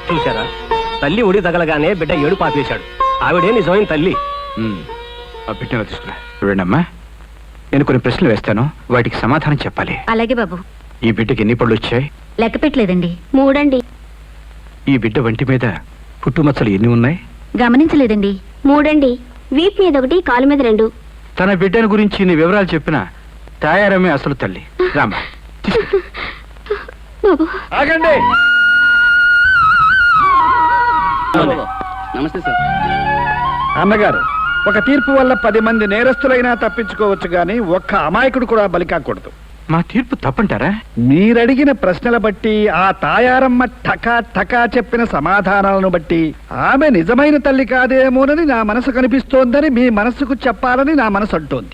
చూశారా, తల్లి ఒడి తగలగానే బిడ్డ ఏడు పాపేశాడు. ఆవిడే నిజమైన తల్లి. ఆ బిడ్డను తీసుకురా. చూడండమ్మా, నేను కొన్ని ప్రశ్నలు వేస్తాను, వాటికి సమాధానం చెప్పాలి. అలాగే బాబు. ఈ బిడ్డకి ఎన్ని పళ్ళు వచ్చాయి? లెక్క పెట్టలేదండి. 3 అండి. ఈ బిడ్డ వంటి మీద పుట్టుమచ్చలు ఎన్ని ఉన్నాయి? గమనించలేదండి. 3 అండి. వీపు మీద 1, కాలు మీద 2. తన బిడ్డను గురించి ఇన్ని వివరాలు చెప్పిన తాయారమే అసలు తల్లి. రామా, ఆగండి. నమస్తే సార్. అన్నగారు, ఒక తీర్పు వల్ల 10 మంది నేరస్తులైనా తప్పించుకోవచ్చు గాని ఒక్క అమాయకుడు కూడా బలి కాకూడదు. మా తీర్పు తప్పంటారా? మీరడిగిన ప్రశ్నల బట్టి, ఆ తాయారమ్మ టకా టకా చెప్పిన సమాధానాలను బట్టి ఆమె నిజమైన తల్లి కాదేమోనని నా మనసు కనిపిస్తోందని మీ మనసుకు చెప్పాలని నా మనసు అంటోంది.